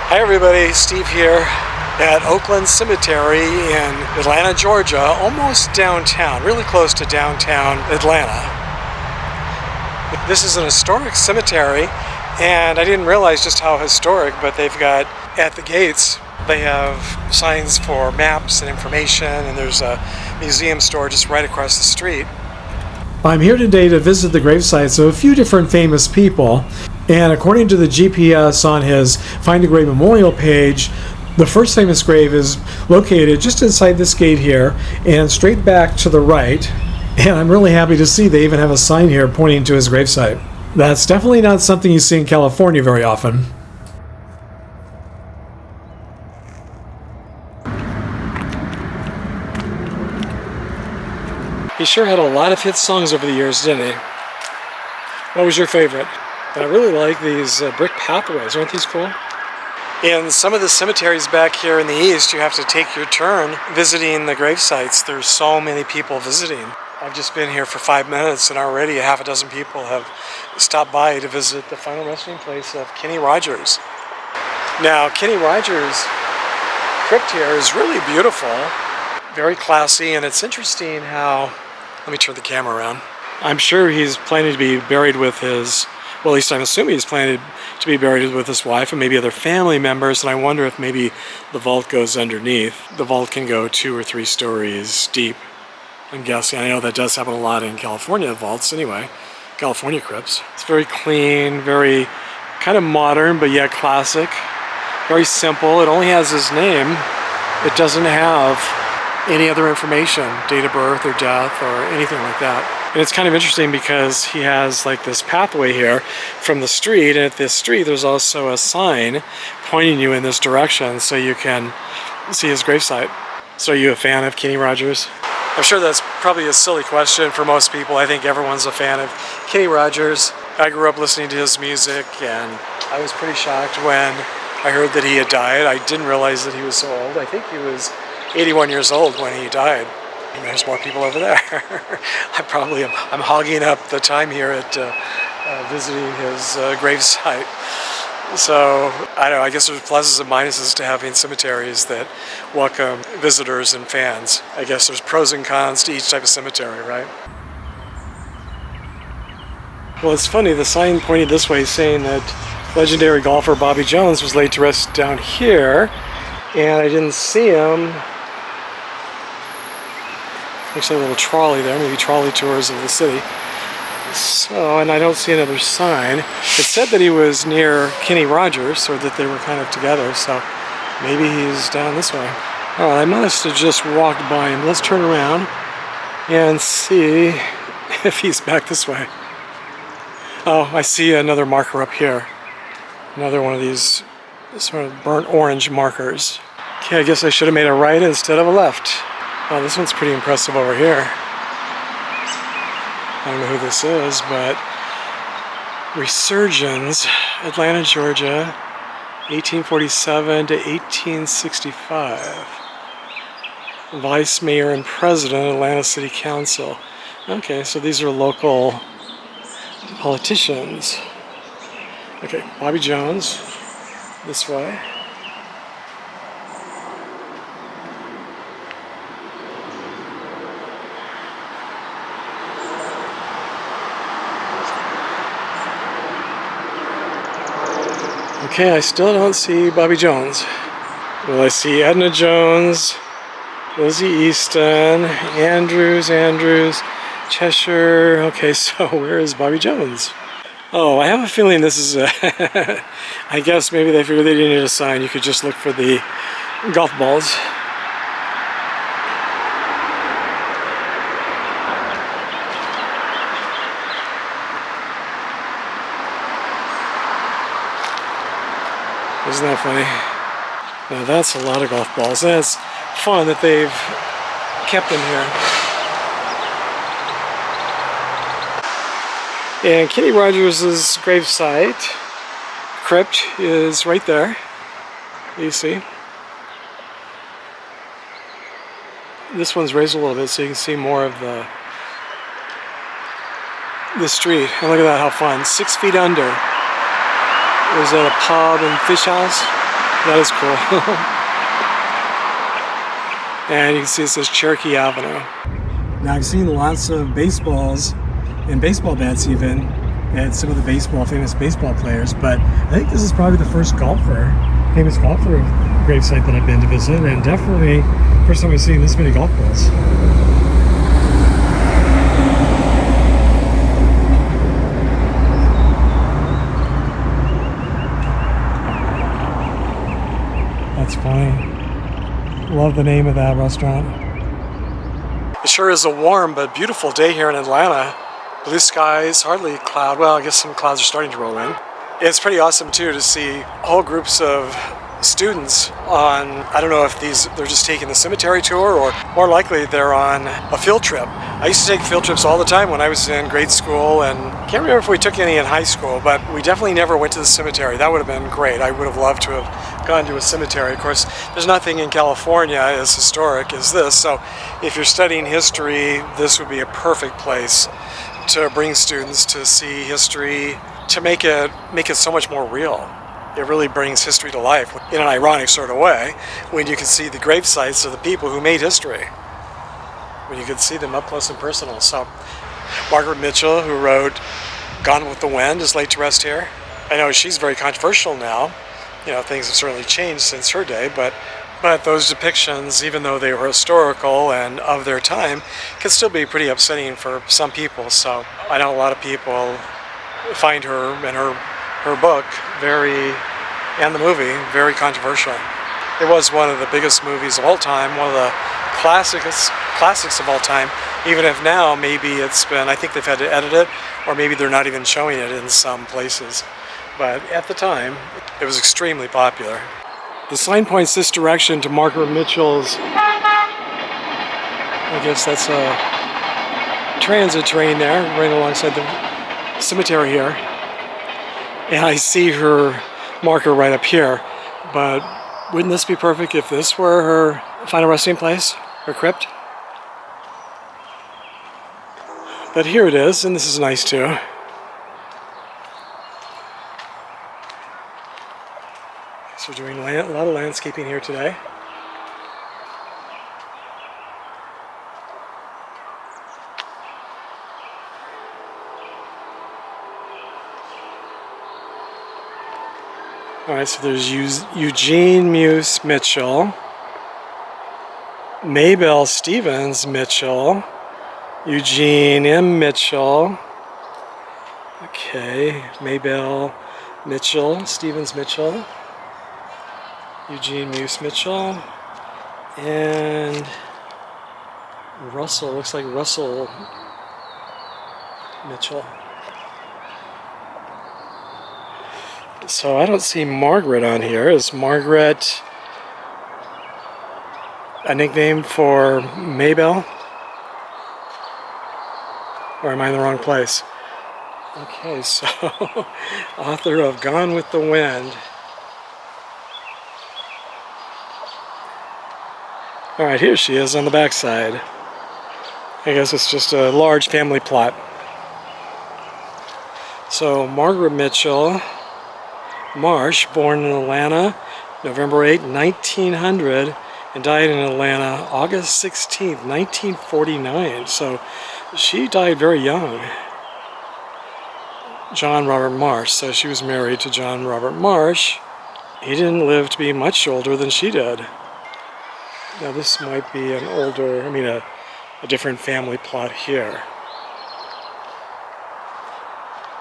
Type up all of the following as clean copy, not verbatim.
Hi everybody, Steve here at Oakland Cemetery in Atlanta, Georgia, almost downtown, really close to downtown Atlanta. This is an historic cemetery, and I didn't realize just how historic, but they've got, at the gates, they have signs for maps and information, and there's a museum store just right across the street. I'm here today to visit the gravesites of a few different famous people, and according to the GPS on his Find a Grave Memorial page, the first famous grave is located just inside this gate here and straight back to the right, and I'm really happy to see they even have a sign here pointing to his gravesite. That's definitely not something you see in California very often. He sure had a lot of hit songs over the years, didn't he? What was your favorite? I really like these brick pathways. Aren't these cool? In some of the cemeteries back here in the east, you have to take your turn visiting the grave sites. There's so many people visiting. I've just been here for 5 minutes and already a half a dozen people have stopped by to visit the final resting place of Kenny Rogers. Now, Kenny Rogers' crypt here is really beautiful, very classy, and it's interesting how... Let me turn the camera around. I'm sure he's planning to be buried with his... Well, at least I'm assuming he's planning to be buried with his wife and maybe other family members, and I wonder if maybe the vault goes underneath. The vault can go 2 or 3 stories deep, I'm guessing. I know that does happen a lot in California vaults anyway, California crypts. It's very clean, very kind of modern, but yet classic. Very simple. It only has his name. It doesn't have any other information, date of birth or death or anything like that. And it's kind of interesting because he has like this pathway here from the street, and at this street there's also a sign pointing you in this direction so you can see his gravesite. So are you a fan of Kenny Rogers? I'm sure that's probably a silly question for most people. I think everyone's a fan of Kenny Rogers. I grew up listening to his music, and I was pretty shocked when I heard that he had died. I didn't realize that he was so old. I think he was 81 years old when he died. And there's more people over there. I'm hogging up the time here at visiting his gravesite. So, I don't know, I guess there's pluses and minuses to having cemeteries that welcome visitors and fans. I guess there's pros and cons to each type of cemetery, right? Well, it's funny, the sign pointed this way saying that legendary golfer Bobby Jones was laid to rest down here, and I didn't see him. Looks like a little trolley there, maybe trolley tours of the city. So, and I don't see another sign. It said that he was near Kenny Rogers, or that they were kind of together, so maybe he's down this way. Oh, I must have just walked by him. Let's turn around and see if he's back this way. Oh, I see another marker up here. Another one of these sort of burnt orange markers. Okay, I guess I should have made a right instead of a left. Oh, this one's pretty impressive over here. I don't know who this is, but Resurgence, Atlanta, Georgia, 1847 to 1865. Vice Mayor and President, Atlanta City Council. Okay, so these are local politicians. Okay, Bobby Jones, this way. Okay, I still don't see Bobby Jones. Well, I see Edna Jones, Lizzie Easton, Andrews, Cheshire. Okay, so where is Bobby Jones? Oh, I have a feeling this is I guess maybe they figured they didn't need a sign. You could just look for the golf balls. Isn't that funny? Now that's a lot of golf balls. That's fun that they've kept them here. And Kenny Rogers' gravesite, crypt, is right there. You see. This one's raised a little bit so you can see more of the street. And look at that, how fun. 6 feet under. Was that a pub and fish house? That is cool. And you can see it says Cherokee Avenue. Now I've seen lots of baseballs and baseball bats even at some of the famous baseball players, but I think this is probably the first famous golfer gravesite that I've been to visit, and definitely first time I've seen this many golf balls. That's funny. Love the name of that restaurant. It sure is a warm but beautiful day here in Atlanta. Blue skies, hardly a cloud. Well, I guess some clouds are starting to roll in. It's pretty awesome too to see whole groups of students on, I don't know if they're just taking the cemetery tour, or more likely they're on a field trip. I used to take field trips all the time when I was in grade school, and can't remember if we took any in high school, but we definitely never went to the cemetery. That would have been great. I would have loved to have gone to a cemetery. Of course, there's nothing in California as historic as this, so if you're studying history, this would be a perfect place to bring students to see history, to make it so much more real. It really brings history to life in an ironic sort of way when you can see the grave sites of the people who made history, when you can see them up close and personal. So Margaret Mitchell, who wrote Gone with the Wind, is laid to rest here. I know she's very controversial now. You know, things have certainly changed since her day, but those depictions, even though they were historical and of their time, can still be pretty upsetting for some people. So I know a lot of people find her and her book and the movie very controversial. It was one of the biggest movies of all time, one of the classics of all time, even if now maybe I think they've had to edit it, or maybe they're not even showing it in some places. But at the time, it was extremely popular. The sign points this direction to Margaret Mitchell's, I guess that's a transit train there, right alongside the cemetery here. And I see her marker right up here, but wouldn't this be perfect if this were her final resting place, her crypt? But here it is, and this is nice too. So we're doing a lot of landscaping here today. All right, so there's Eugene Muse Mitchell, Maybelle Stevens Mitchell, Eugene M. Mitchell, okay, Maybelle Mitchell, Stevens Mitchell, Eugene Muse Mitchell, and Russell, looks like Russell Mitchell. So I don't see Margaret on here. Is Margaret a nickname for Maybelle? Or am I in the wrong place? Okay, so author of Gone with the Wind. All right, here she is on the backside. I guess it's just a large family plot. So Margaret Mitchell Marsh, born in Atlanta, November 8, 1900, and died in Atlanta, August 16, 1949. So she died very young. John Robert Marsh. So she was married to John Robert Marsh. He didn't live to be much older than she did. Now this might be an older, a different family plot here.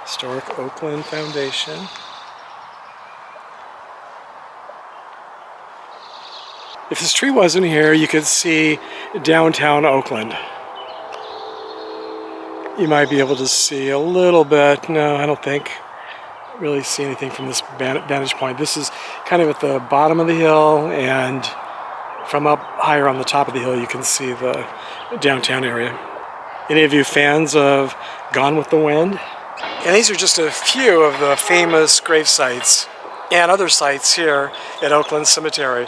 Historic Oakland Foundation. If this tree wasn't here, you could see downtown Oakland. You might be able to see a little bit. No, I don't think really see anything from this vantage point. This is kind of at the bottom of the hill, and from up higher on the top of the hill, you can see the downtown area. Any of you fans of Gone with the Wind? And these are just a few of the famous grave sites and other sites here at Oakland Cemetery.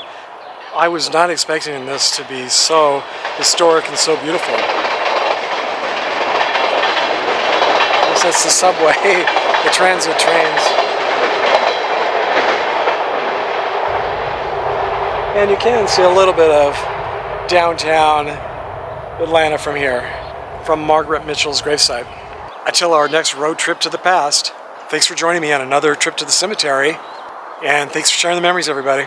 I was not expecting this to be so historic and so beautiful. I guess that's the subway, the transit trains. And you can see a little bit of downtown Atlanta from here, from Margaret Mitchell's gravesite. Until our next road trip to the past, thanks for joining me on another trip to the cemetery, and thanks for sharing the memories, everybody.